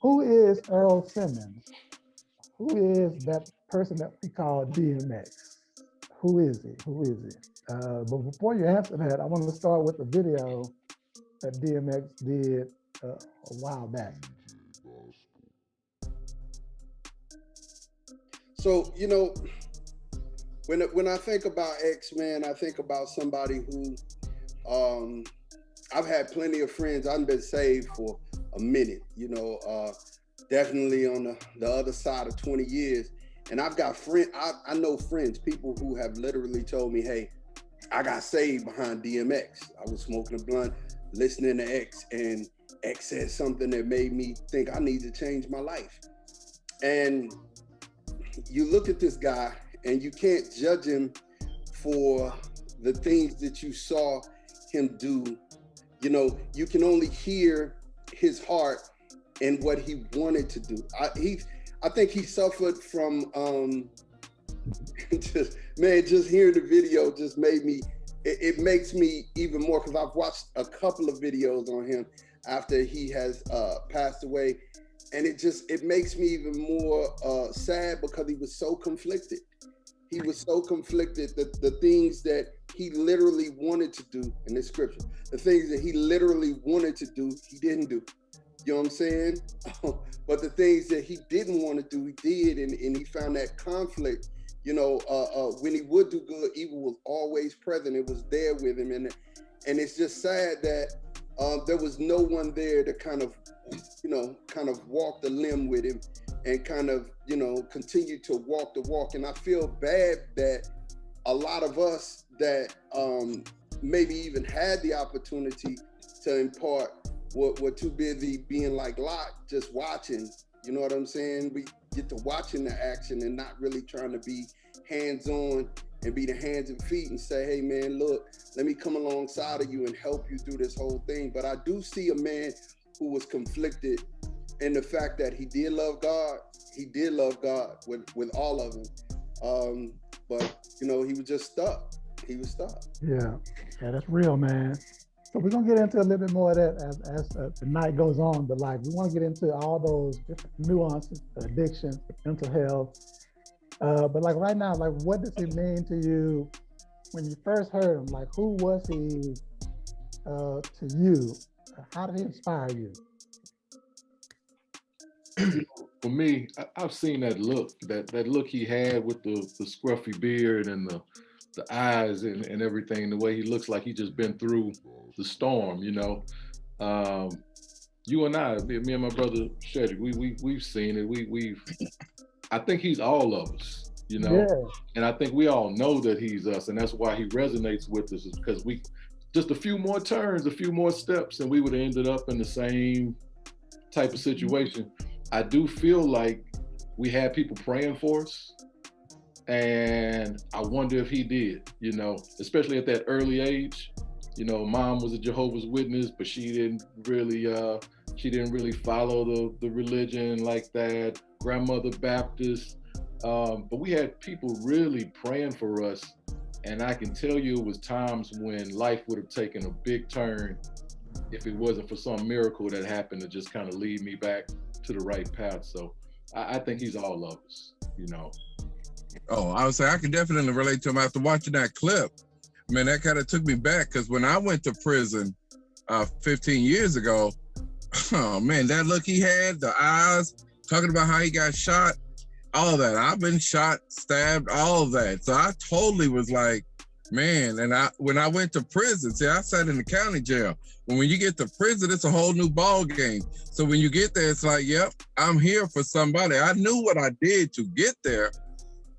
who is Earl Simmons? Who is that person that we call DMX? Who is he? Who is he? But before you answer that, I want to start with the video that DMX did a while back. So, you know, when I think about X, man, I think about somebody who, I've had plenty of friends. I've been saved for a minute, you know, definitely on the other side of 20 years. And I've got I know friends, people who have literally told me, hey, I got saved behind DMX. I was smoking a blunt, listening to X, and X said something that made me think I need to change my life. And you look at this guy and you can't judge him for the things that you saw him do. You know, you can only hear his heart and what he wanted to do. I think he suffered from just hearing the video just made me, it makes me even more, because I've watched a couple of videos on him after he has passed away. And it makes me even more sad, because he was so conflicted. He was so conflicted that the things that he literally wanted to do in the scripture, the things that he literally wanted to do, he didn't do. You know what I'm saying? But the things that he didn't want to do, he did. And he found that conflict. You know, when he would do good, evil was always present. It was there with him. And it's just sad that there was no one there to kind of walk the limb with him and kind of, you know, continue to walk the walk. And I feel bad that a lot of us that maybe even had the opportunity to impart were too busy being like Lot, just watching. You know what I'm saying? We get to watching the action and not really trying to be hands-on and be the hands and feet and say, hey man, look, let me come alongside of you and help you through this whole thing. But I do see a man who was conflicted in the fact that he did love God. He did love God with all of him. But, you know, he was just stuck. He was stuck. Yeah, that's real, man. So we're going to get into a little bit more of that as the night goes on. But like, we want to get into all those different nuances, addiction, mental health. But like right now, like what does it mean to you when you first heard him? Like, who was he to you? How did he inspire you? For me, I've seen that look he had with the scruffy beard and the eyes and everything, the way he looks like he just been through the storm, you know. You and I, me and my brother Shedrick, we've seen it. I think he's all of us, you know. Yeah. And I think we all know that he's us, and that's why he resonates with us, is because we just a few more turns, a few more steps, and we would have ended up in the same type of situation. I do feel like we had people praying for us, and I wonder if he did, you know, especially at that early age. You know, mom was a Jehovah's Witness, but she didn't really follow the religion like that. Grandmother Baptist, but we had people really praying for us, and I can tell you it was times when life would have taken a big turn if it wasn't for some miracle that happened to just kind of lead me back to the right path. So I think he's all of us, you know. Oh, I would say I can definitely relate to him after watching that clip. Man, that kind of took me back, because when I went to prison 15 years ago, oh man, that look he had, the eyes, talking about how he got shot, all of that. I've been shot, stabbed, all of that. So I totally was like, man, and when I went to prison, see, I sat in the county jail. When you get to prison, it's a whole new ball game. So when you get there, it's like, yep, I'm here for somebody. I knew what I did to get there,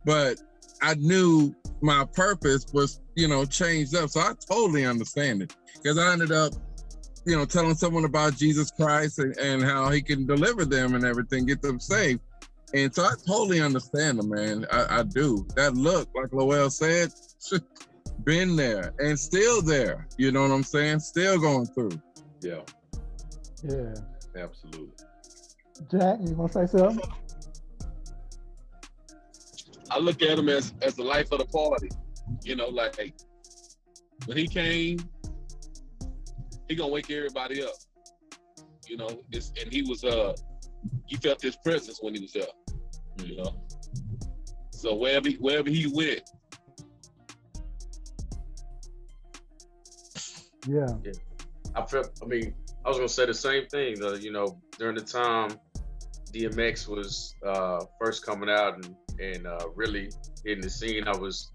but I knew my purpose was, you know, changed up. So I totally understand it, because I ended up, you know, telling someone about Jesus Christ and how he can deliver them and everything, get them saved. And so I totally understand them, man. I do. That look, like Lowell said, been there and still there. You know what I'm saying? Still going through. Yeah. Yeah. Absolutely. Jack, you want to say something? I look at him as the life of the party. You know, like when he came, he gonna wake everybody up. You know, and he was you felt his presence when he was there, you know. So wherever he went. Yeah. I was gonna say the same thing. You know, during the time DMX was first coming out and really hitting the scene, I was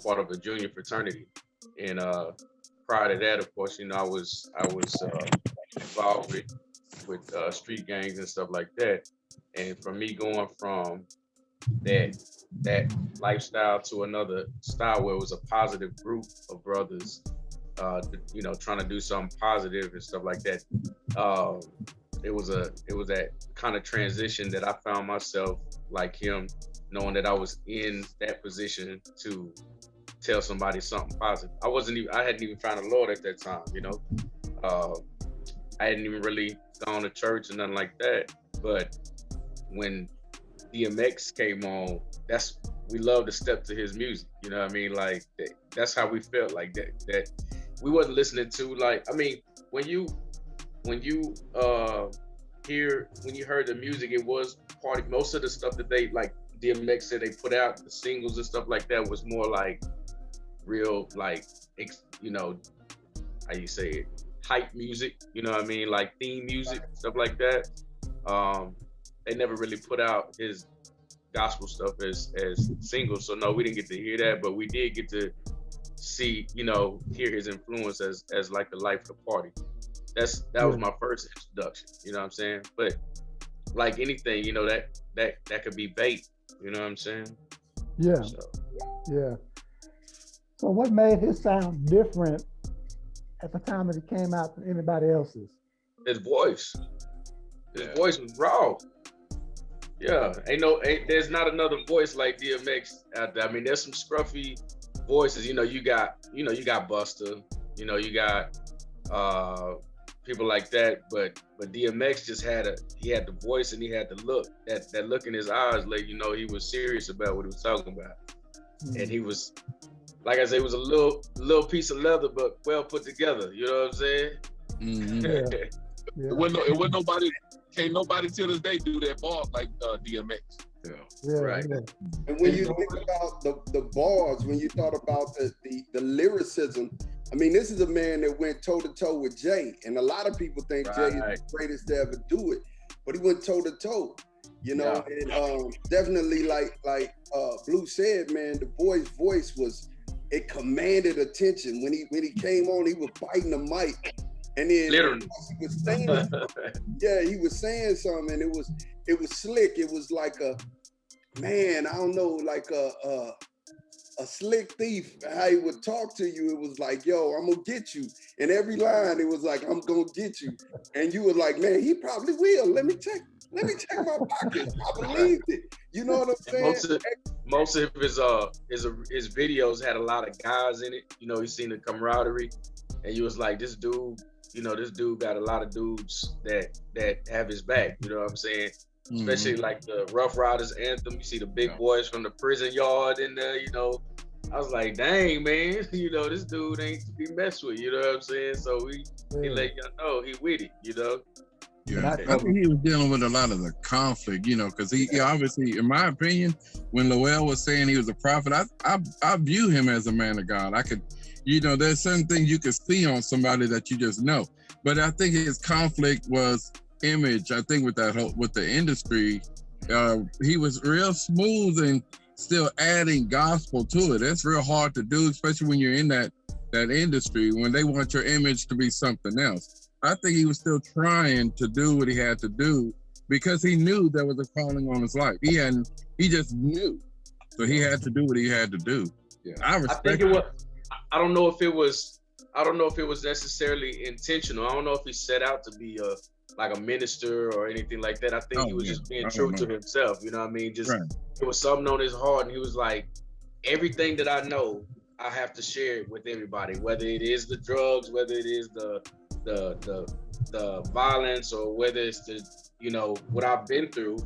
part of a junior fraternity, and prior to that, of course, you know, I was involved with street gangs and stuff like that. And for me going from that lifestyle to another style where it was a positive group of brothers, you know, trying to do something positive and stuff like that. It was that kind of transition that I found myself like him, knowing that I was in that position to tell somebody something positive. I hadn't even found the Lord at that time, you know. I hadn't even really gone to church or nothing like that. But when DMX came on, we loved to step to his music, you know what I mean? Like that's how we felt, like that we wasn't listening to, like, I mean, when you heard the music, it was party. Most of the stuff that they, like DMX said, they put out, the singles and stuff like that, was more like real, like, you know, how you say it, hype music, you know what I mean, like theme music, stuff like that. They never really put out his gospel stuff as singles, so no, we didn't get to hear that, but we did get to see, you know, hear his influence as like the life of the party. That was my first introduction, you know what I'm saying? But like anything, you know, that could be bait, you know what I'm saying? Yeah. So what made his sound different at the time that he came out from anybody else's? His voice. His voice was raw. Yeah, there's not another voice like DMX out there. I mean, there's some scruffy voices. You know, you got Busta. You know, you got people like that. But DMX just had the voice and he had the look. That look in his eyes let you know he was serious about what he was talking about. Mm-hmm. And he was, like I said, it was a little piece of leather, but well put together. You know what I'm saying? Mm-hmm. Yeah. It wasn't nobody. Can't nobody till this day do that bar like DMX. Right. Yeah. And when you think about the bars, when you thought about the lyricism, I mean, this is a man that went toe to toe with Jay, and a lot of people think Jay is the greatest to ever do it, but he went toe to toe, you know. And definitely, like Blue said, man, the boy's voice it commanded attention. When he came on, he was biting the mic. And then literally he was saying he was saying something, and it was slick. It was like a slick thief. How he would talk to you, it was like, yo, I'm gonna get you. And every line, it was like, I'm gonna get you. And you were like, man, he probably will. Let me check my pockets. I believed it. You know what I'm saying? Most of his videos had a lot of guys in it. You know, he's seen the camaraderie, and you was like, this dude got a lot of dudes that have his back, you know what I'm saying? Mm-hmm. Especially like the Rough Riders anthem, you see the big boys from the prison yard in there, you know. I was like, dang, man, you know, this dude ain't to be messed with, you know what I'm saying? So he let y'all know he with it, you know? Yeah, I think he was dealing with a lot of the conflict, you know, because he obviously, in my opinion, when Lowell was saying he was a prophet, I view him as a man of God. I could, you know, there's certain things you could see on somebody that you just know. But I think his conflict was image. I think with the industry, he was real smooth and still adding gospel to it. That's real hard to do, especially when you're in that industry, when they want your image to be something else. I think he was still trying to do what he had to do because he knew there was a calling on his life. He just knew. So he had to do what he had to do. Yeah, I respect it. I don't know if it was necessarily intentional. I don't know if he set out to be a minister or anything like that. I think he was just being true to himself. You know what I mean? Just it was something on his heart, and he was like, everything that I know, I have to share it with everybody. Whether it is the drugs, whether it is the violence, or whether it's the, you know, what I've been through.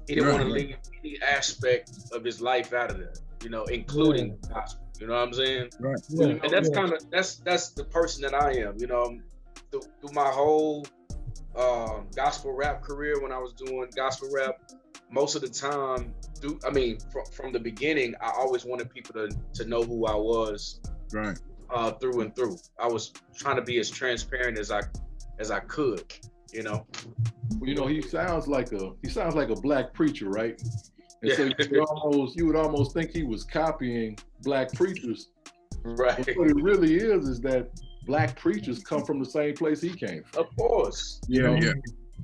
He didn't want to leave any aspect of his life out of there. You know, including the gospel. You know what I'm saying? Right. Yeah. And that's the person that I am. You know, through my whole gospel rap career when I was doing gospel rap. Most of the time, from the beginning, I always wanted people to know who I was, Right. Through and through. I was trying to be as transparent as I could, you know. Well, he sounds like a black preacher, right? And Yeah. so you would almost think he was copying black preachers. Right. But what it really is that black preachers come from the same place he came from. Of course. You know, Yeah.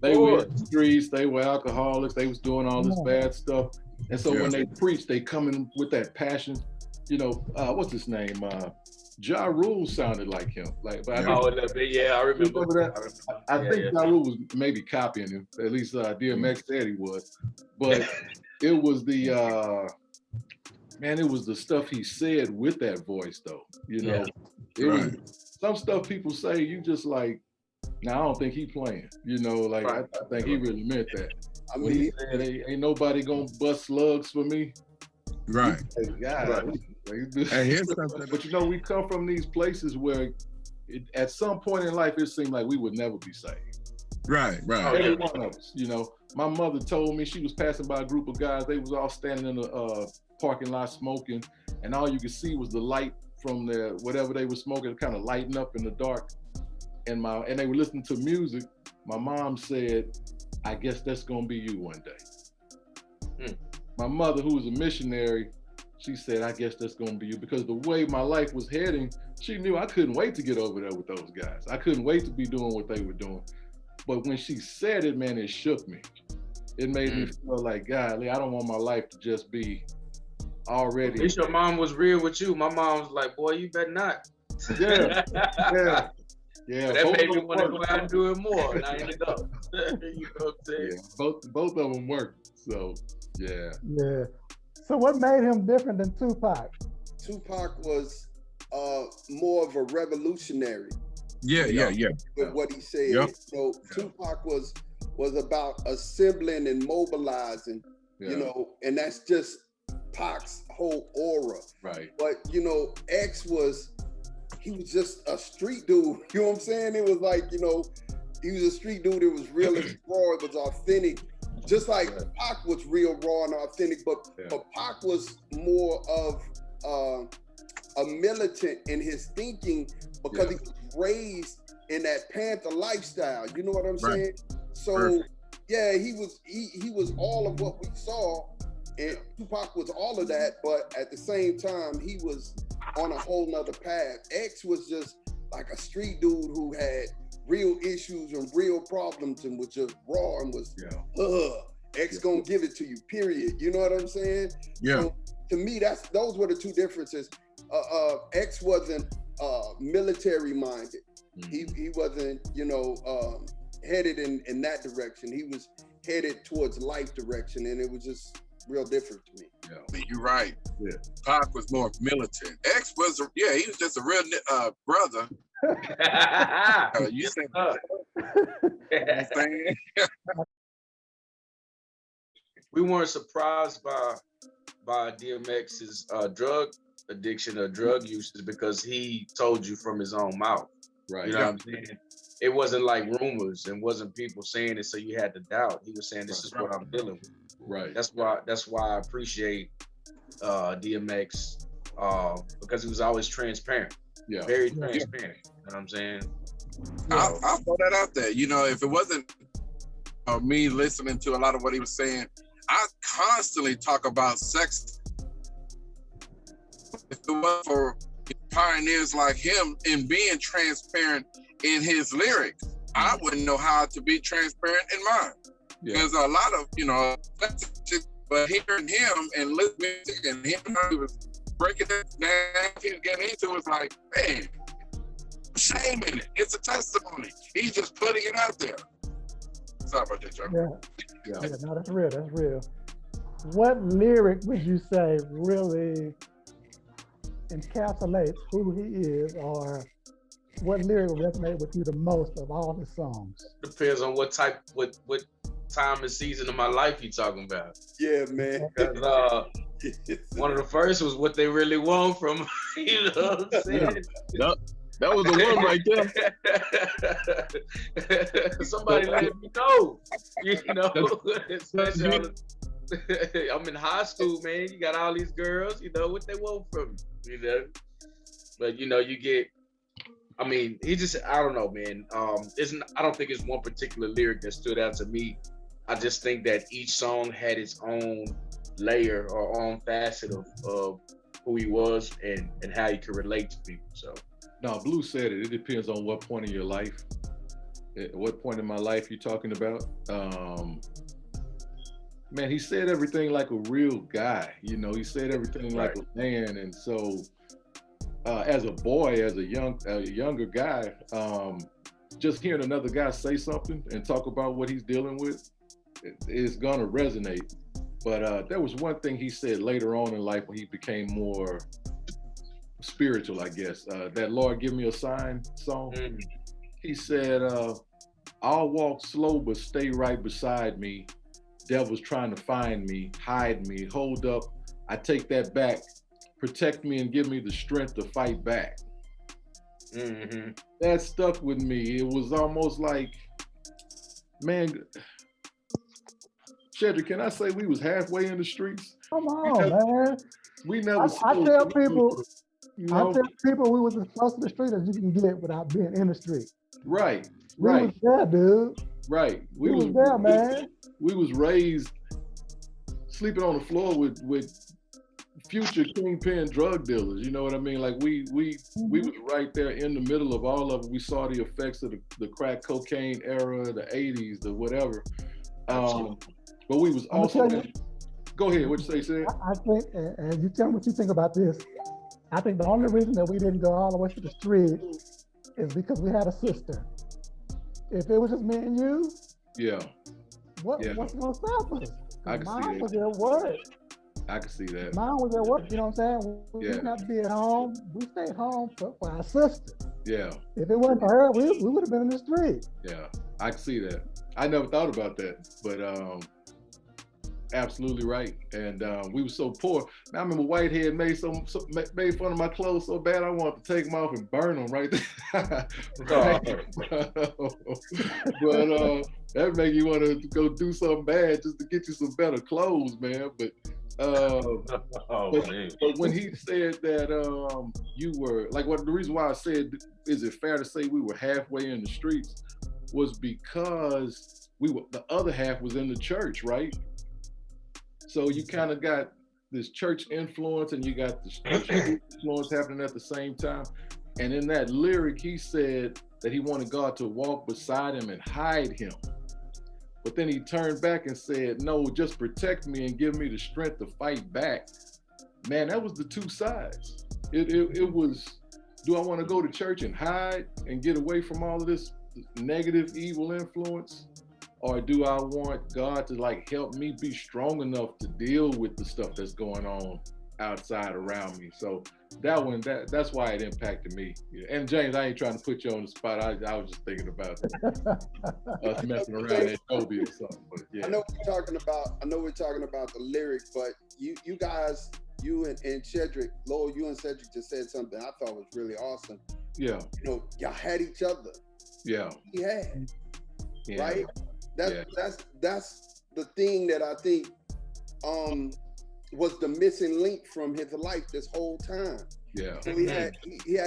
they were in the streets, they were alcoholics, they was doing all this bad stuff. And so when they preach, they come in with that passion. What's his name? Ja Rule sounded like him. I remember that. I think Ja Rule was maybe copying him. At least DMX said he was. But it was the stuff he said with that voice, though. It was some stuff people say you just like. Now I don't think he playing. I think he really meant that. I mean, he said, "Ain't nobody gonna bust slugs for me." Right. Here's something. But we come from these places where, at some point in life, it seemed like we would never be saved. Right. Every one of us. My mother told me she was passing by a group of guys. They was all standing in the parking lot smoking, and all you could see was the light from whatever they were smoking, kind of lighting up in the dark. And they were listening to music. My mom said, "I guess that's gonna be you one day." My mother, who was a missionary, she said, "I guess that's gonna be you," because the way my life was heading, she knew I couldn't wait to get over there with those guys. I couldn't wait to be doing what they were doing. But when she said it, man, it shook me. It made me feel like, golly, I don't want my life to just be already. At least your mom was real with you. My mom was like, "Boy, you better not." Yeah, that made me want to go out and do it more, and I ended up. You know what I'm saying? Yeah, both of them worked. So, yeah. Yeah. So what made him different than Tupac? Tupac was more of a revolutionary. Yeah. With what he said. Yep. So Tupac was about assembling and mobilizing, and that's just Pac's whole aura. Right. But X he was just a street dude. You know what I'm saying? It was like, he was a street dude. It was real and raw. It was authentic. Just like Pac was real, raw, and authentic, but Pac was more of a militant in his thinking because he was raised in that Panther lifestyle. You know what I'm saying? So he was all of what we saw, and Tupac was all of that, but at the same time, he was on a whole nother path. X was just like a street dude who had real issues and real problems and was just raw and was, X gonna give it to you, period. You know what I'm saying? Yeah. So to me, those were the two differences. X wasn't military minded. He wasn't, headed in that direction. He was headed towards life direction, and it was just real different to me. Yeah. You're right. Yeah. Pac was more militant. X was, he was just a real brother. You said that. We weren't surprised by DMX's drug addiction or drug usage because he told you from his own mouth. Right. You know what I'm saying? It wasn't like rumors and wasn't people saying it so you had to doubt. He was saying, "This is what I'm dealing with." Right. That's why I appreciate DMX because he was always transparent. Yeah. Very transparent. You know what I'm saying? I'll throw that out there. If it wasn't me listening to a lot of what he was saying, I constantly talk about sex. If it was for pioneers like him in being transparent in his lyrics, I wouldn't know how to be transparent in mine. There's a lot of, but hearing him and listening and him, he was breaking it down, he was getting into it, was like, man, shame in it. It's a testimony. He's just putting it out there. Sorry about that, Joe. Yeah, no, that's real. That's real. What lyric would you say really encapsulates who he is, or what lyric will resonate with you the most of all his songs? Depends on what time and season of my life you talking about. Yeah, man. One of the first was What They Really Want from, you know what I'm saying? That was the one right there. Somebody let me know. You know, especially I'm in high school, man. You got all these girls, you know, what they want from you, you know. But you know, you get I mean, he just I don't know, man. I don't think it's one particular lyric that stood out to me. I just think that each song had its own layer or own facet of who he was and how he could relate to people. So No, Blue said it. It depends on what point in your life. At what point in my life you're talking about? Man, he said everything like a real guy. You know, he said everything like a man. And so, as a boy, as a younger guy, just hearing another guy say something and talk about what he's dealing with, it's gonna resonate. But there was one thing he said later on in life when he became more spiritual, I guess. That Lord Give Me a Sign song. Mm-hmm. He said, I'll walk slow, but stay right beside me. Devil's trying to find me, hide me, hold up. I take that back. Protect me and give me the strength to fight back. Mm-hmm. That stuck with me. It was almost like, man, Shedrick, can I say we was halfway in the streets? Come on, man. We never. I tell people, I tell people we was as close to the street as you can get without being in the street. Right. We was there, dude. Right. We was there, man. We was raised sleeping on the floor with future kingpin drug dealers. You know what I mean? Like we was right there in the middle of all of it. We saw the effects of the crack cocaine era, the 80s, the whatever. But we was also. Go ahead. What you say, Sid? I think, and you tell me what you think about this. I think the only reason that we didn't go all the way to the street is because we had a sister. If it was just me and you, what's gonna stop us? I can see that. Was at work. I can see that. Mom was at work. You know what I'm saying? We didn't have to be at home. We stayed home for our sister. Yeah. If it wasn't for her, we would have been in the street. Yeah, I can see that. I never thought about that, but absolutely right. And we were so poor. I remember Whitehead made fun of my clothes so bad I wanted to take them off and burn them right there. But that make you want to go do something bad just to get you some better clothes, man. But but when he said that you were like, the reason why I said, is it fair to say we were halfway in the streets, was because the other half was in the church, right? So you kind of got this church influence and you got the church influence happening at the same time. And in that lyric, he said that he wanted God to walk beside him and hide him. But then he turned back and said, no, just protect me and give me the strength to fight back. Man, that was the two sides. It was, do I want to go to church and hide and get away from all of this negative, evil influence? Or do I want God to like help me be strong enough to deal with the stuff that's going on outside around me? So that's why it impacted me. And James, I ain't trying to put you on the spot. I was just thinking about us messing around at Toby or something. But yeah. I know we're talking about the lyric, but you guys, you and Shedrick, Lowell, you and Cedric just said something I thought was really awesome. Yeah. You know, y'all had each other. Yeah. He had. Yeah. Right? That's the thing that I think was the missing link from his life this whole time. Yeah. So he had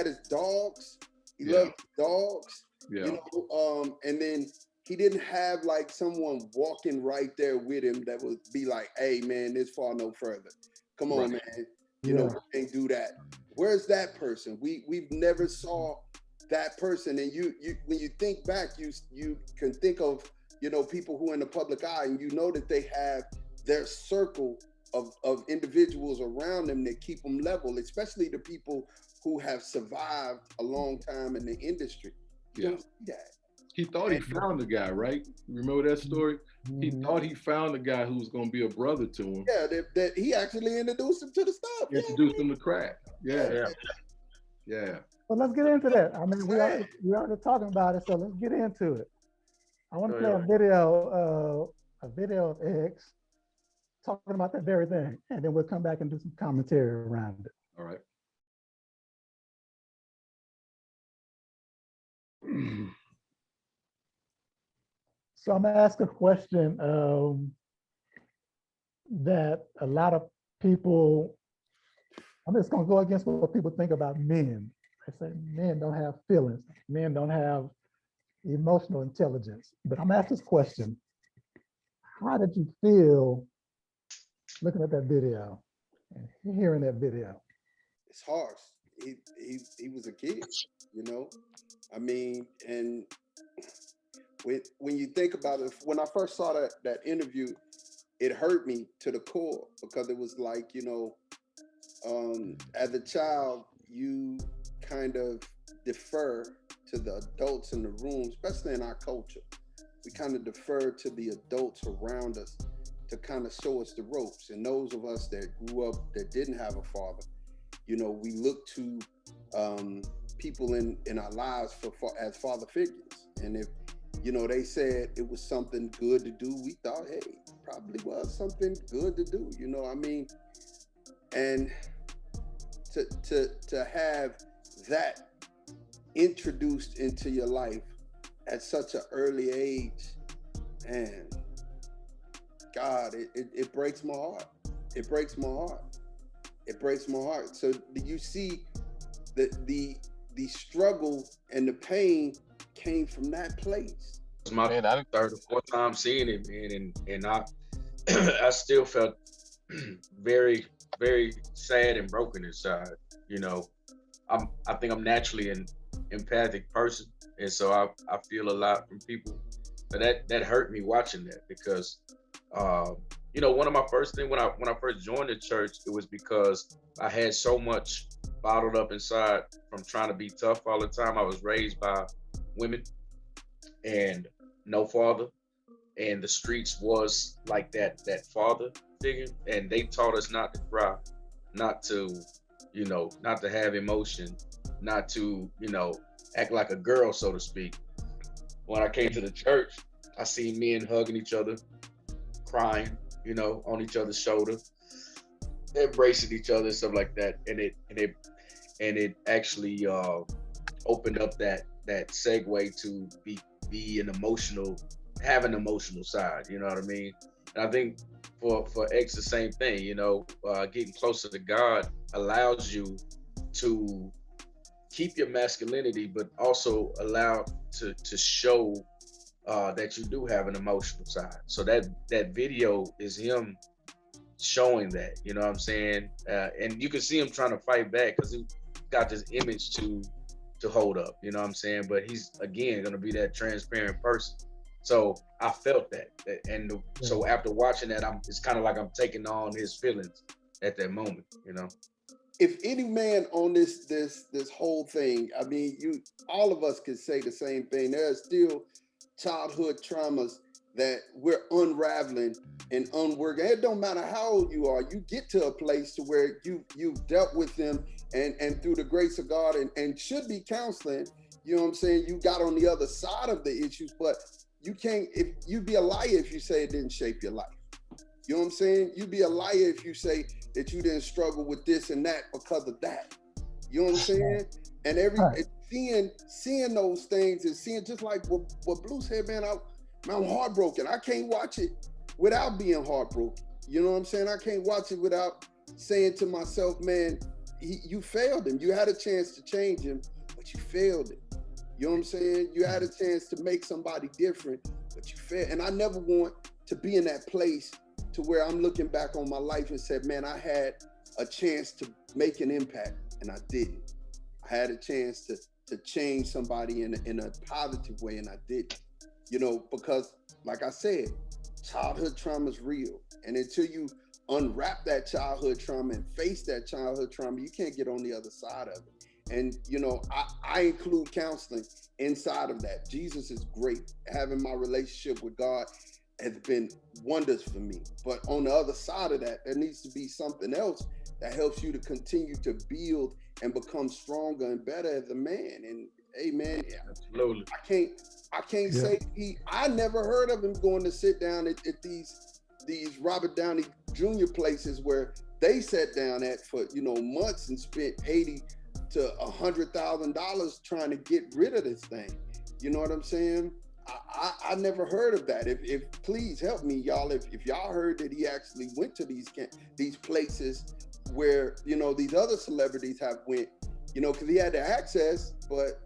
his dogs. He loved dogs. Yeah. You know, and then he didn't have like someone walking right there with him that would be like, hey man, this far no further. Come on, man. You know, we can't do that. Where's that person? We've never saw that person. And you when you think back, you can think of, you know, people who are in the public eye, and you know that they have their circle of individuals around them that keep them level, especially the people who have survived a long time in the industry. Yeah. He thought he found the guy, right? Remember that story? Mm-hmm. He thought he found the guy who was going to be a brother to him. Yeah, that he actually introduced him to the stuff. Introduced him to crack. Yeah. Well, let's get into that. I mean, we already talking about it, so let's get into it. I want to play a video of X talking about that very thing, and then we'll come back and do some commentary around it. All right. So I'm gonna ask a question that a lot of people, I'm just gonna go against what people think about men. They say men don't have feelings, men don't have emotional intelligence. But I'm gonna ask this question. How did you feel looking at that video and hearing that video? It's harsh. He was a kid, you know. I mean, and when you think about it, when I first saw that interview, it hurt me to the core because it was like, you know, as a child, you kind of defer to the adults in the room, especially in our culture. We kind of defer to the adults around us to kind of show us the ropes. And those of us that grew up that didn't have a father, you know, we look to people in our lives as father figures. And if, you know, they said it was something good to do, we thought, hey, it probably was something good to do, you know what I mean? And to have that introduced into your life at such an early age, and God, it breaks my heart. It breaks my heart. It breaks my heart. So you see the struggle and the pain came from that place. It's my third or fourth time seeing it, man, and I I still felt very, very sad and broken inside. You know, I think I'm naturally an empathic person, and so I feel a lot from people. But that hurt me watching that because you know, one of my first things when I first joined the church, it was because I had so much bottled up inside from trying to be tough all the time. I was raised by women and no father, and the streets was like that father figure, and they taught us not to cry, not to, you know, not to have emotion, not to, you know, act like a girl, so to speak. When I came to the church, I seen men hugging each other, crying, you know, on each other's shoulder, embracing each other and stuff like that, and it actually opened up that segue to be an emotional, have an emotional side, you know what I mean? And I think for X the same thing, you know, getting closer to God allows you to keep your masculinity, but also allow to show that you do have an emotional side. So that video is him showing that, you know what I'm saying? And you can see him trying to fight back because he got this image to hold up, you know what I'm saying? But he's, again, going to be that transparent person. So I felt that. And so after watching that, it's kind of like I'm taking on his feelings at that moment, you know? If any man on this whole thing, I mean, all of us could say the same thing. There are still childhood traumas that we're unraveling and unworking. It don't matter how old you are, you get to a place to where you've dealt with them and through the grace of God and should be counseling, you know what I'm saying? You got on the other side of the issues, but you can't, if you'd be a liar if you say it didn't shape your life. You know what I'm saying? You'd be a liar if you say that you didn't struggle with this and that because of that. You know what I'm saying? And seeing those things and seeing, just like what Blue said, man, I'm heartbroken. I can't watch it without being heartbroken. You know what I'm saying? I can't watch it without saying to myself, man, you failed him. You had a chance to change him, but you failed him. You know what I'm saying? You had a chance to make somebody different, but you failed. And I never want to be in that place to where I'm looking back on my life and said, man, I had a chance to make an impact and I didn't. I had a chance to change somebody in a positive way and I didn't. You know, because like I said, childhood trauma is real. And until you unwrap that childhood trauma and face that childhood trauma, you can't get on the other side of it. And, you know, I include counseling inside of that. Jesus is great. Having my relationship with God has been wonders for me. But on the other side of that, there needs to be something else that helps you to continue to build and become stronger and better as a man. And hey, man, absolutely. I can't say I never heard of him going to sit down at these Robert Downey Jr. places where they sat down at for, you know, months and spent $80,000 to $100,000 trying to get rid of this thing. You know what I'm saying? I never heard of that. If please help me, y'all. If y'all heard that he actually went to these places where, you know, these other celebrities have went, you know, because he had the access, but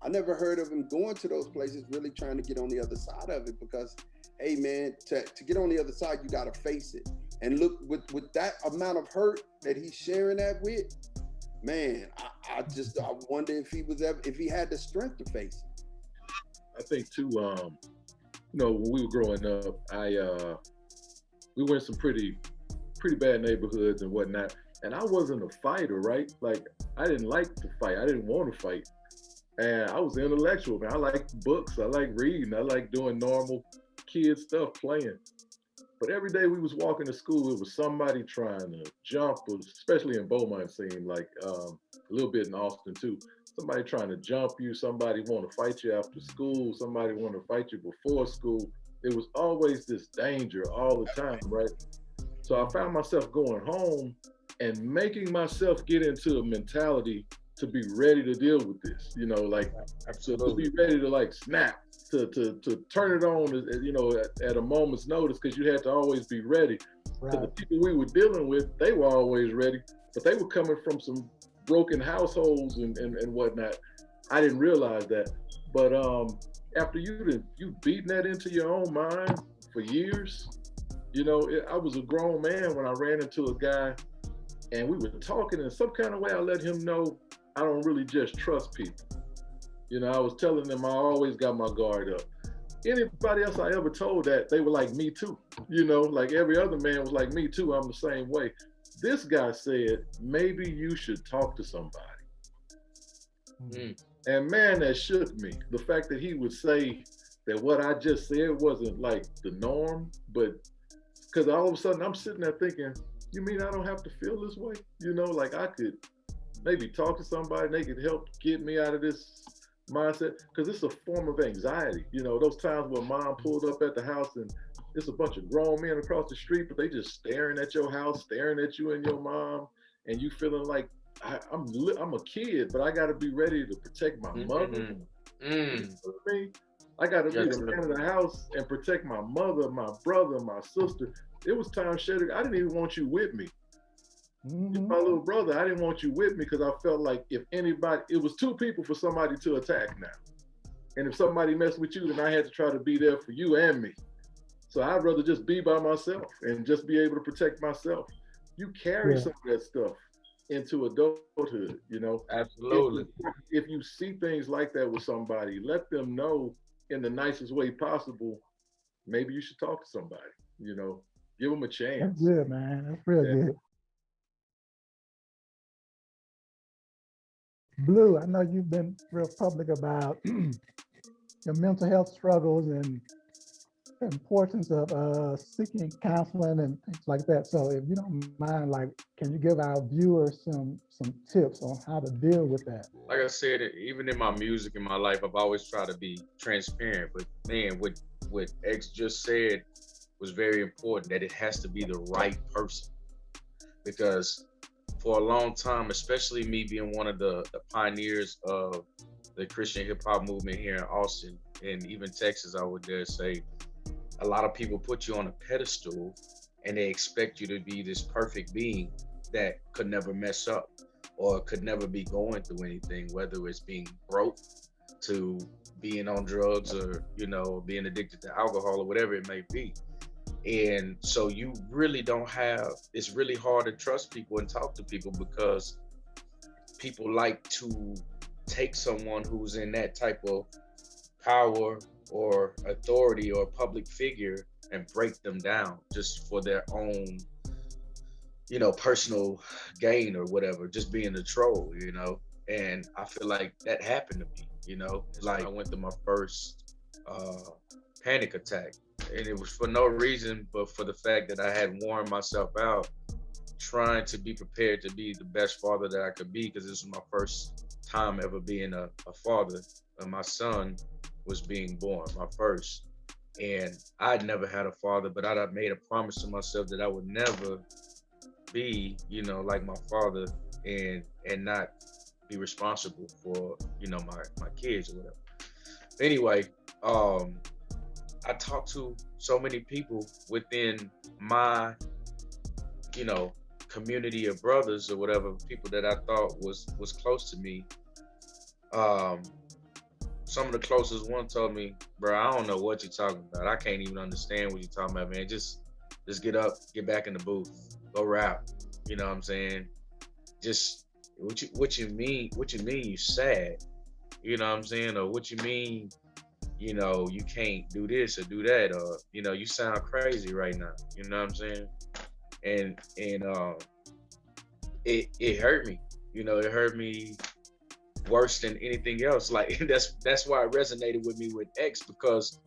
I never heard of him going to those places, really trying to get on the other side of it. Because, hey man, to get on the other side, you got to face it. And look, with that amount of hurt that he's sharing that with, man, I wonder if he had the strength to face it. I think too, you know, when we were growing up, we were in some pretty bad neighborhoods and whatnot. And I wasn't a fighter, right? Like, I didn't like to fight. I didn't want to fight. And I was intellectual, man. I like books. I like reading. I like doing normal kid stuff, playing. But every day we was walking to school, it was somebody trying to jump, especially in Beaumont, it seemed like a little bit in Austin too. Somebody trying to jump you, somebody want to fight you after school, somebody want to fight you before school. It was always this danger all the time, right? So I found myself going home and making myself get into a mentality to be ready to deal with this, you know, like absolutely to be ready to like snap, to turn it on, you know, at a moment's notice, because you had to always be ready. Right. The people we were dealing with, they were always ready, but they were coming from some broken households and whatnot. I didn't realize that, but after you beating that into your own mind for years, you know, I was a grown man when I ran into a guy, and we were talking in some kind of way. I let him know I don't really just trust people. You know, I was telling them I always got my guard up. Anybody else I ever told that, they were like, me too. You know, like every other man was like, me too, I'm the same way. This guy said, maybe you should talk to somebody. Mm. And man, that shook me. The fact that he would say that what I just said wasn't like the norm, but because all of a sudden I'm sitting there thinking, you mean I don't have to feel this way? You know, like I could maybe talk to somebody and they could help get me out of this mindset, because it's a form of anxiety. You know, those times when mom pulled up at the house and it's a bunch of grown men across the street, but they just staring at your house, staring at you and your mom, and you feeling like I'm a kid, but I got to be ready to protect my mother. You know what I mean? I got to be the man of the house and protect my mother, my brother, my sister. It was time, Shedrick, I didn't even want you with me. Mm-hmm. My little brother, I didn't want you with me because I felt like if anybody, it was two people for somebody to attack now. And if somebody messed with you, then I had to try to be there for you and me. So I'd rather just be by myself and just be able to protect myself. You carry some of that stuff into adulthood, you know? Absolutely. If you see things like that with somebody, let them know in the nicest way possible, maybe you should talk to somebody, you know? Give them a chance. That's good, man. That's real good. Blue, I know you've been real public about your mental health struggles and the importance of seeking counseling and things like that. So if you don't mind, like, can you give our viewers some tips on how to deal with that? Like I said, even in my music, in my life, I've always tried to be transparent. But man, what X just said was very important, that it has to be the right person. Because for a long time, especially me being one of the pioneers of the Christian hip hop movement here in Austin and even Texas, I would dare say, a lot of people put you on a pedestal and they expect you to be this perfect being that could never mess up or could never be going through anything, whether it's being broke to being on drugs or, you know, being addicted to alcohol or whatever it may be. And so you really don't have, it's really hard to trust people and talk to people because people like to take someone who's in that type of power or authority or public figure and break them down just for their own, you know, personal gain or whatever, just being a troll, you know? And I feel like that happened to me, you know? Like I went through my first panic attack. And it was for no reason, but for the fact that I had worn myself out trying to be prepared to be the best father that I could be, because this was my first time ever being a father. And my son was being born, my first. And I'd never had a father, but I'd made a promise to myself that I would never be, you know, like my father and not be responsible for, you know, my kids or whatever. Anyway, I talked to so many people within my, you know, community of brothers or whatever, people that I thought was close to me. Um, some of the closest one told me, bro, I don't know what you're talking about. I can't even understand what you're talking about, man. Just get up, get back in the booth, go rap. You know what I'm saying? Just what you mean you sad. You know what I'm saying? Or what you mean, you know, you can't do this or do that, or you know, you sound crazy right now. You know what I'm saying? And it hurt me. You know, it hurt me worse than anything else. Like that's why it resonated with me with X, because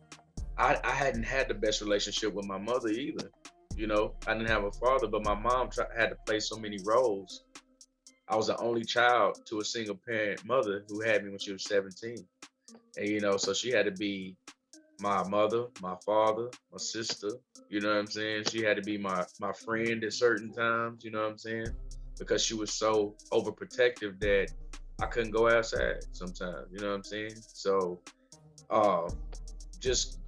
I hadn't had the best relationship with my mother either. You know, I didn't have a father, but my mom had to play so many roles. I was the only child to a single parent mother who had me when she was 17. And, you know, so she had to be my mother, my father, my sister, you know what I'm saying? She had to be my friend at certain times, you know what I'm saying? Because she was so overprotective that I couldn't go outside sometimes, you know what I'm saying? So just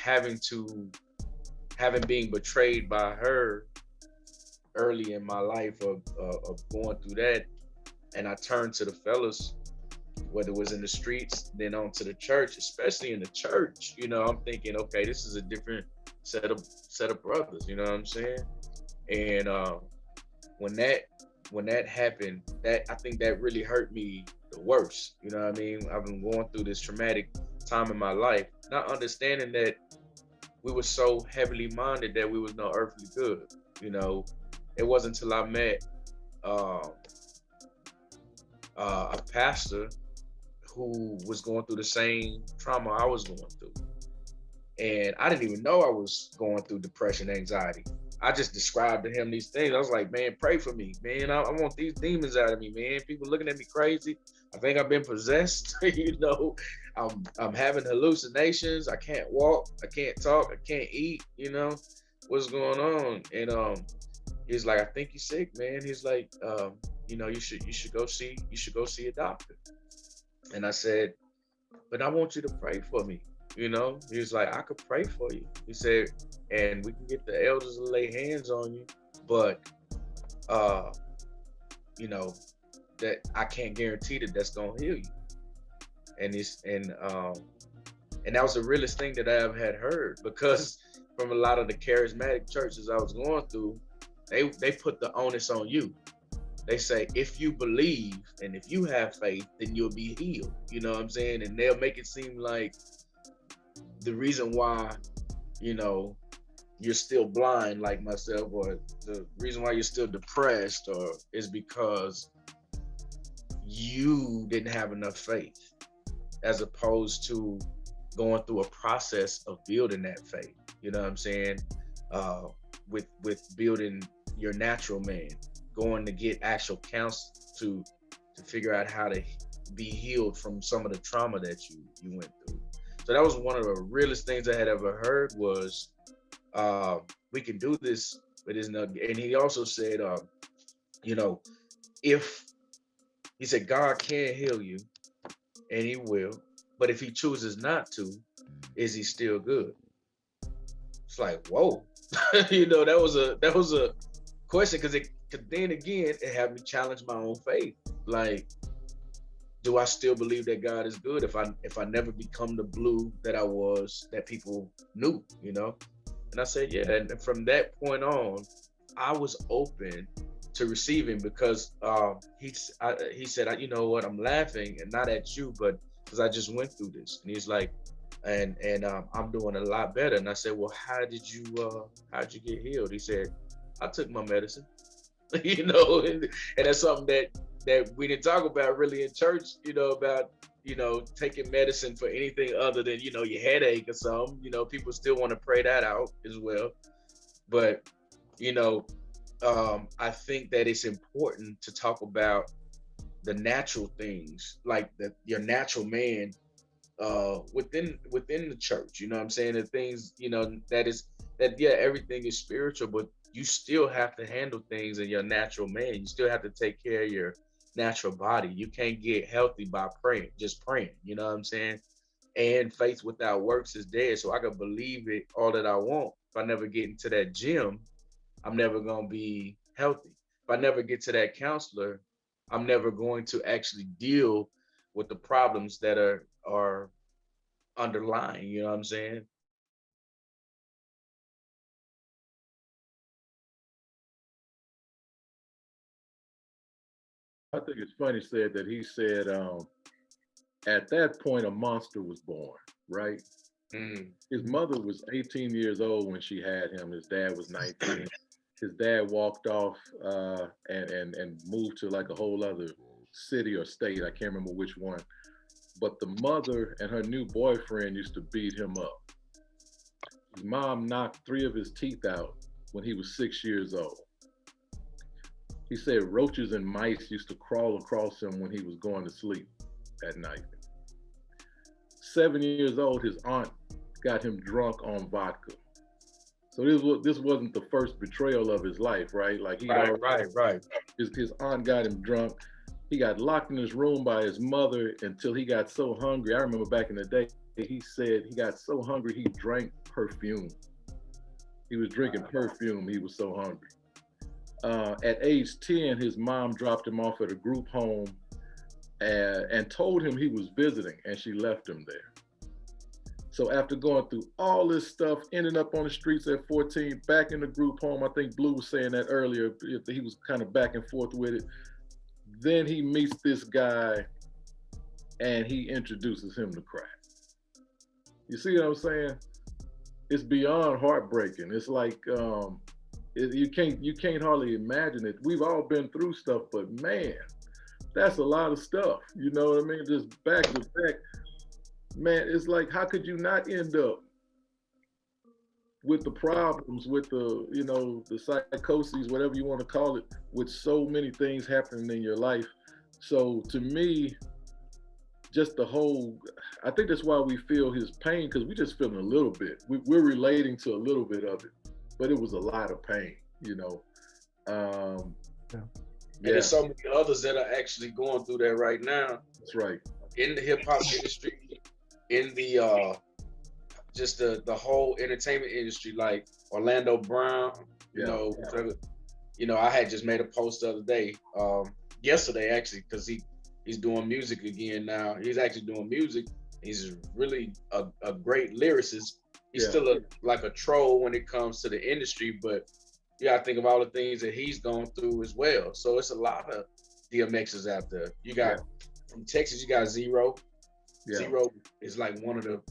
having being betrayed by her early in my life of going through that, and I turned to the fellas, whether it was in the streets, then on to the church, especially in the church. You know, I'm thinking, okay, this is a different set of brothers. You know what I'm saying? And when that happened, that I think that really hurt me the worst. You know what I mean? I've been going through this traumatic time in my life, not understanding that we were so heavily minded that we was no earthly good. You know, it wasn't until I met a pastor who was going through the same trauma I was going through. And I didn't even know I was going through depression, anxiety. I just described to him these things. I was like, man, pray for me, man. I want these demons out of me, man. People looking at me crazy. I think I've been possessed. You know, I'm having hallucinations. I can't walk. I can't talk. I can't eat. You know, what's going on? And he's like, I think you're sick, man. He's like, you know, you should go see a doctor. And I said, but I want you to pray for me. You know, he was like, I could pray for you. He said, and we can get the elders to lay hands on you, but you know, that I can't guarantee that that's gonna heal you. And and that was the realest thing that I ever had heard, because from a lot of the charismatic churches I was going through, they put the onus on you. They say, if you believe and if you have faith, then you'll be healed. You know what I'm saying? And they'll make it seem like the reason why, you know, you're still blind like myself, or the reason why you're still depressed, or is because you didn't have enough faith, as opposed to going through a process of building that faith. You know what I'm saying? With building your natural man, going to get actual counsel to figure out how to be healed from some of the trauma that you went through. So that was one of the realest things I had ever heard, was we can do this, but it's not. And he also said, you know, he said God can heal you, and he will, but if he chooses not to, is he still good? It's like, whoa. You know, that was a question, because then again, it had me challenge my own faith. Like, do I still believe that God is good if I never become the blue that I was, that people knew, you know? And I said, yeah. And from that point on, I was open to receiving, because he said, you know what, I'm laughing, and not at you, but because I just went through this. And he's like, and I'm doing a lot better. And I said, well, how'd you get healed? He said, I took my medicine. You know, and that's something that we didn't talk about really in church, you know, about, you know, taking medicine for anything other than, you know, your headache or something. You know, people still want to pray that out as well. But, you know, I think that it's important to talk about the natural things, like your natural man within the church. You know what I'm saying? The things, you know, yeah, everything is spiritual, but you still have to handle things in your natural man. You still have to take care of your natural body. You can't get healthy by just praying. You know what I'm saying? and faith without works is dead. So I can believe it all that I want. If I never get into that gym, I'm never going to be healthy. If I never get to that counselor, I'm never going to actually deal with the problems that are underlying, you know what I'm saying? I think it's funny said that he said at that point a monster was born, right? Mm. His mother was 18 years old when she had him. His dad was 19. His dad walked off and moved to like a whole other city or state. I can't remember which one. But the mother and her new boyfriend used to beat him up. His mom knocked 3 of his teeth out when he was 6 years old. He said roaches and mice used to crawl across him when he was going to sleep at night. 7 years old, his aunt got him drunk on vodka. So this wasn't the first betrayal of his life, right? Like Right. His aunt got him drunk. He got locked in his room by his mother until he got so hungry. I remember back in the day, he said he got so hungry he drank perfume. He was drinking perfume. He was so hungry. At age 10, his mom dropped him off at a group home and told him he was visiting, and she left him there. So after going through all this stuff, ending up on the streets at 14, back in the group home, I think Blue was saying that earlier, he was kind of back and forth with it. Then he meets this guy and he introduces him to crack. You see what I'm saying? It's beyond heartbreaking. It's like, you can't hardly imagine it. We've all been through stuff, but man, that's a lot of stuff. You know what I mean? Just back to back. Man, it's like, how could you not end up with the problems, with the psychoses, whatever you want to call it, with so many things happening in your life? So to me, just I think that's why we feel his pain, because we just feeling a little bit. We're relating to a little bit of it, but it was a lot of pain, Yeah. And there's so many others that are actually going through that right now. That's right. In the hip hop industry, in the just the whole entertainment industry, like Orlando Brown. I had just made a post the other day, yesterday actually, because he's doing music again now. He's actually doing music. He's really a great lyricist. He's still a troll when it comes to the industry, but you gotta think of all the things that he's gone through as well. So it's a lot of DMXs out there. You got from Texas, you got Zero. Yeah. Zero is like one of the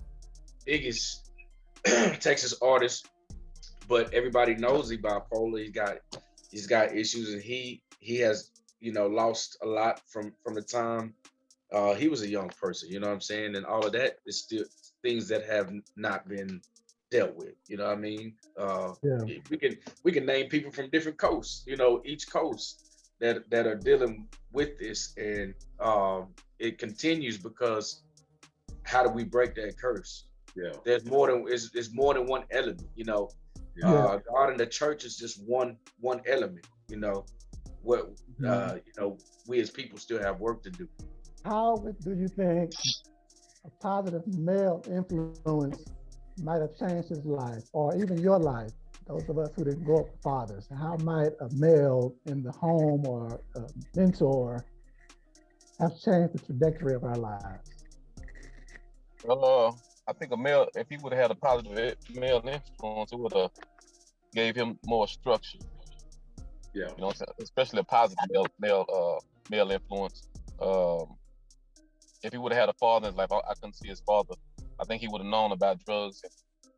biggest Texas artists, but everybody knows he's bipolar. He's got issues, and he has lost a lot from the time he was a young person. You know what I'm saying? And all of that is still things that have not been dealt with. You know what I mean? We can name people from different coasts. Each coast that are dealing with this, and it continues because how do we break that curse? Yeah, there's more than it's more than one element. God and the church is just one element. We as people still have work to do. How do you think a positive male influence might have changed his life, or even your life, those of us who didn't grow up with fathers? How might a male in the home or a mentor have changed the trajectory of our lives? I think a male, if he would have had a positive male influence, it would have gave him more structure. Yeah, especially a positive male influence. If he would have had a father in his life, I couldn't see his father. I think he would have known about drugs, and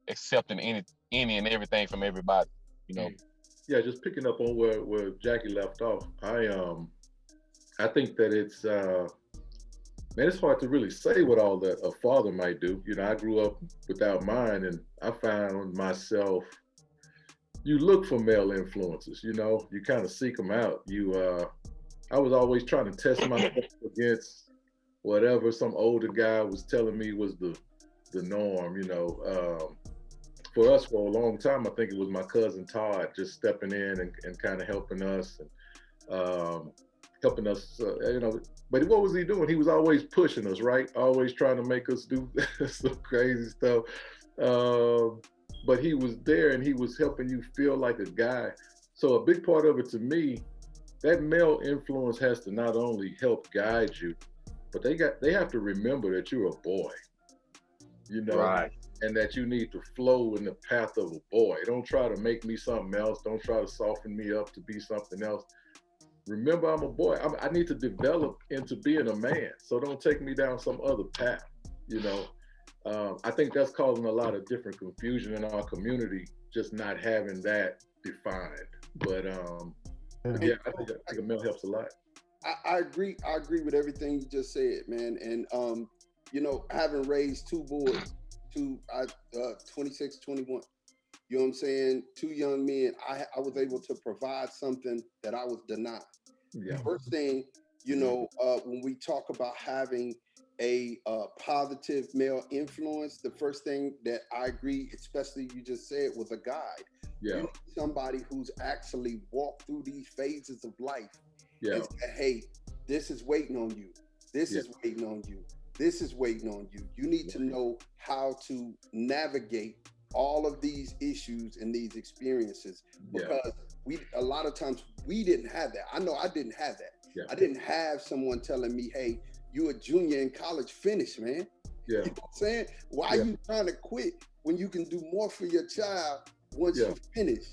accepting any and everything from everybody. Yeah, just picking up on where Jackie left off. I think that it's it's hard to really say what all that a father might do. I grew up without mine, and I found myself. You look for male influences. You kind of seek them out. I was always trying to test myself against whatever some older guy was telling me was the norm. For us for a long time, I think it was my cousin Todd just stepping in and kind of helping us. And helping us, but what was he doing? He was always pushing us, right? Always trying to make us do some crazy stuff. But he was there and he was helping you feel like a guy. So a big part of it to me, that male influence has to not only help guide you, but they have to remember that you're a boy, Right. and that you need to flow in the path of a boy. Don't try to make me something else. Don't try to soften me up to be something else. Remember, I'm a boy. I need to develop into being a man. So don't take me down some other path, I think that's causing a lot of different confusion in our community, just not having that defined. But yeah, I think a male helps a lot. I agree with everything you just said, man. And having raised two boys, 26, 21, you know what I'm saying? Two young men, I was able to provide something that I was denied. Yeah. First thing, when we talk about having a positive male influence, the first thing that I agree, especially you just said, was a guide. Yeah. You need somebody who's actually walked through these phases of life. Yeah. And said, hey, this is waiting on you. This is waiting on you. This is waiting on you. You need to know how to navigate all of these issues and these experiences, because a lot of times we didn't have that. I know I didn't have that. Yeah. I didn't have someone telling me, hey, you a junior in college, finish, man. Yeah. You know what I'm saying? Why are you trying to quit when you can do more for your child once you finish?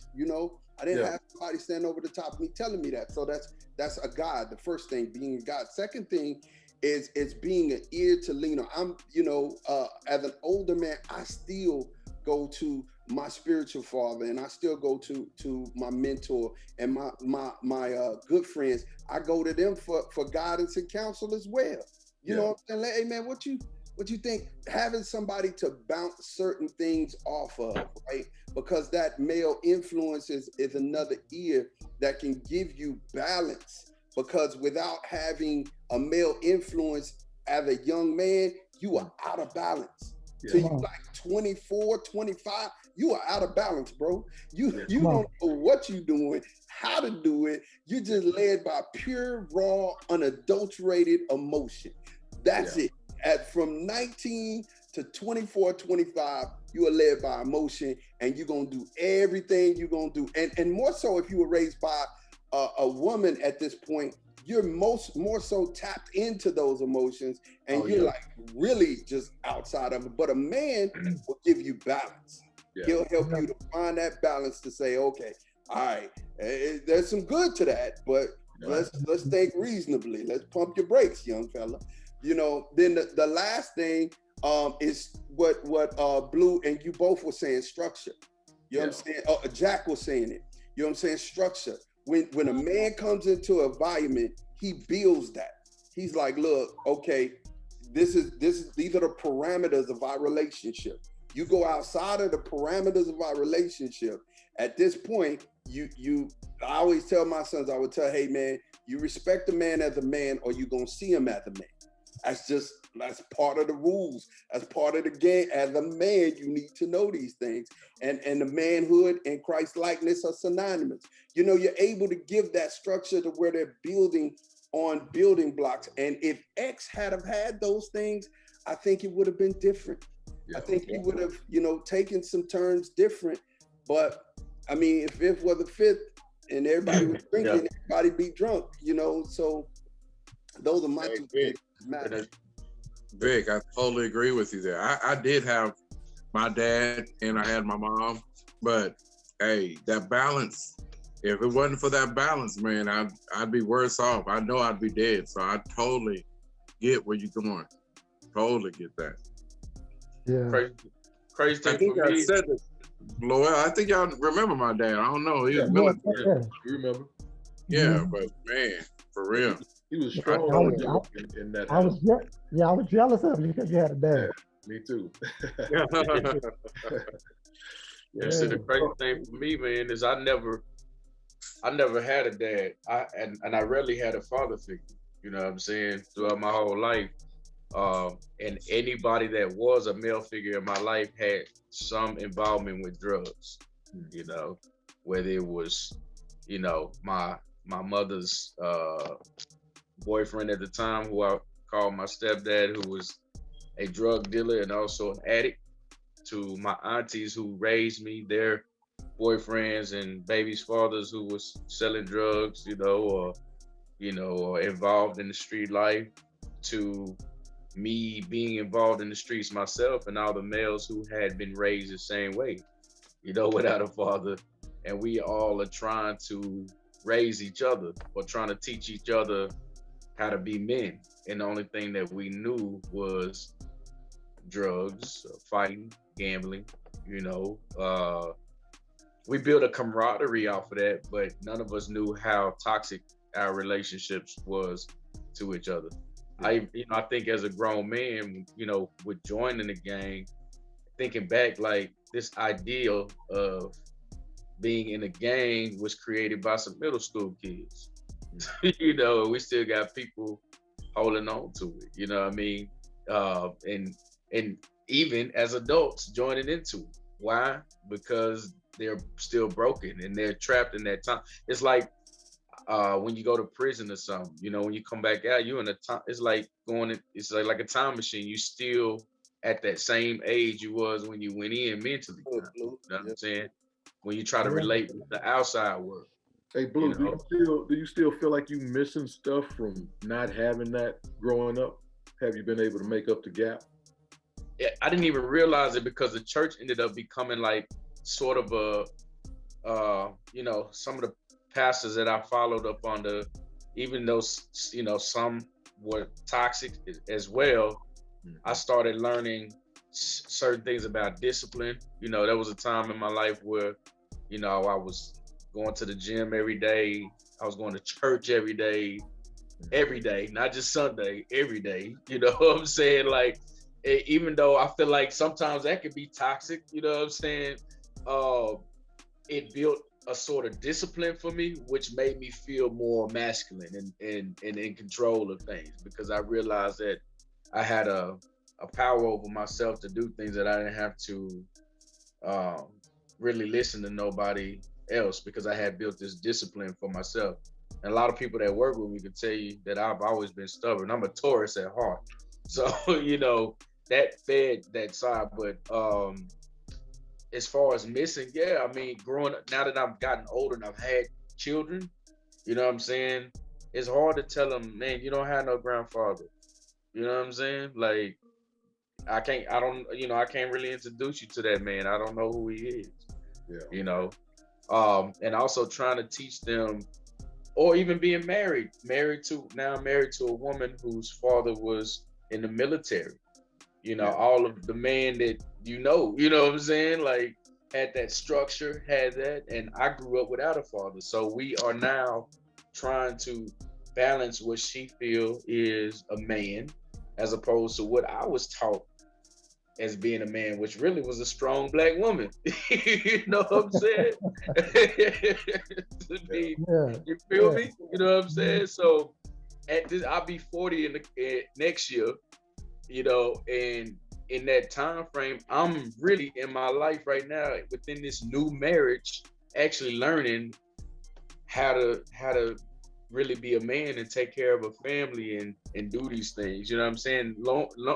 I didn't have somebody stand over the top of me telling me that. So that's a guide. The first thing, being a guide. Second thing is being an ear to lean on. I'm, as an older man, I still go to my spiritual father, and I still go to my mentor and my good friends. I go to them for guidance and counsel as well. You know what I'm saying? Like, hey man, what you think? Having somebody to bounce certain things off of, right? Because that male influence is another ear that can give you balance. Because without having a male influence as a young man, you are out of balance. So you like 24, 25, you are out of balance, bro. You don't know what you're doing, how to do it. You're just led by pure, raw, unadulterated emotion. That's it. From 19 to 24, 25, you are led by emotion, and you're going to do everything you're going to do. And more so if you were raised by a woman at this point, you're more so tapped into those emotions, and you're like really just outside of it. But a man will give you balance. Yeah. He'll help you to find that balance to say, okay, all right, there's some good to that, but let's think reasonably. Let's pump your brakes, young fella. Then the last thing is what Blue and you both were saying, structure. You know what I'm saying? Jack was saying it. You know what I'm saying? Structure. When a man comes into an environment, he builds that. He's like, look, okay, these are the parameters of our relationship. You go outside of the parameters of our relationship. At this point, I always tell my sons, I would tell, hey man, you respect a man as a man, or you're gonna see him as a man. That's part of the rules. That's part of the game. As a man, you need to know these things. And the manhood and Christ likeness are synonymous. You're able to give that structure to where they're building on building blocks. And if X had those things, I think it would have been different. I think he would have, taken some turns different. But I mean, if it was a fifth and everybody was drinking, everybody be drunk, so those are my two things. Vic, I totally agree with you there. I did have my dad and I had my mom, but hey, that balance, if it wasn't for that balance, man, I'd be worse off. I know I'd be dead. So I totally get where you're going. Totally get that. Yeah. Crazy thing I think for me. I said it, Lloyd. I think y'all remember my dad. I don't know. He was military. You remember? Yeah, but man, for real. He was strong in that. I was jealous of you because you had a dad. Yeah, me too. So the crazy thing for me, man, is I never had a dad. I rarely had a father figure. You know what I'm saying? Throughout my whole life. And anybody that was a male figure in my life had some involvement with drugs. Whether it was, my mother's boyfriend at the time, who I called my stepdad, who was a drug dealer and also an addict, to my aunties who raised me, their boyfriends and babies' fathers who was selling drugs, or involved in the street life, to me being involved in the streets myself, and all the males who had been raised the same way, without a father. And we all are trying to raise each other or trying to teach each other how to be men. And the only thing that we knew was drugs, fighting, gambling, we built a camaraderie off of that, but none of us knew how toxic our relationships was to each other. I think as a grown man, with joining the gang, thinking back, like this ideal of being in a gang was created by some middle school kids. We still got people holding on to it. You know what I mean? And even as adults joining into it. Why? Because they're still broken and they're trapped in that time. It's like when you go to prison or something, when you come back out, you're in a time. It's like it's like a time machine. You still at that same age you was when you went in mentally. You know what I'm saying? When you try to relate with the outside world. Hey, Blue, do you still feel like you missing stuff from not having that growing up? Have you been able to make up the gap? I didn't even realize it because the church ended up becoming like sort of some of the pastors that I followed up on even though, some were toxic as well, I started learning certain things about discipline. There was a time in my life where, I was going to the gym every day. I was going to church every day, not just Sunday, every day. You know what I'm saying? Like, even though I feel like sometimes that could be toxic, you know what I'm saying? It built a sort of discipline for me, which made me feel more masculine and in control of things, because I realized that I had a power over myself to do things that I didn't have to really listen to nobody else, because I had built this discipline for myself. And a lot of people that work with me could tell you that I've always been stubborn. I'm a Taurus at heart. So, that fed that side. But as far as missing, growing up, now that I've gotten older and I've had children, you know what I'm saying? It's hard to tell them, man, you don't have no grandfather. You know what I'm saying? Like, I can't really introduce you to that man. I don't know who he is. Yeah. And also trying to teach them, or even being married to a woman whose father was in the military. All of the man that you know what I'm saying? Like, had that structure, had that, and I grew up without a father. So we are now trying to balance what she feel is a man, as opposed to what I was taught as being a man, which really was a strong Black woman. You know what I'm saying? You feel me? You know what I'm saying? So I'll be 40 next year, and in that time frame, I'm really in my life right now within this new marriage, actually learning how to really be a man and take care of a family and do these things. You know what I'm saying?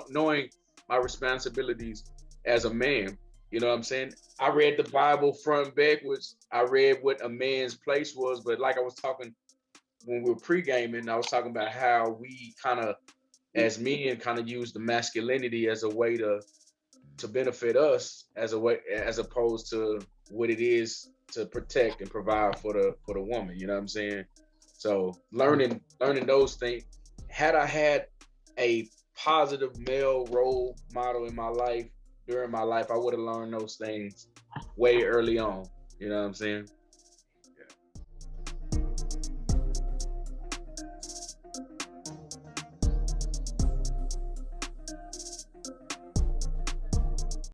Knowing my responsibilities as a man. You know what I'm saying? I read the Bible front and backwards. I read what a man's place was, but like I was talking when we were pre-gaming, I was talking about how we kind of, as men, kind of use the masculinity as a way to benefit us, as opposed to what it is to protect and provide for the woman. You know what I'm saying? So learning those things. Had I had a positive male role model in my life, during my life, I would have learned those things way early on. You know what I'm saying?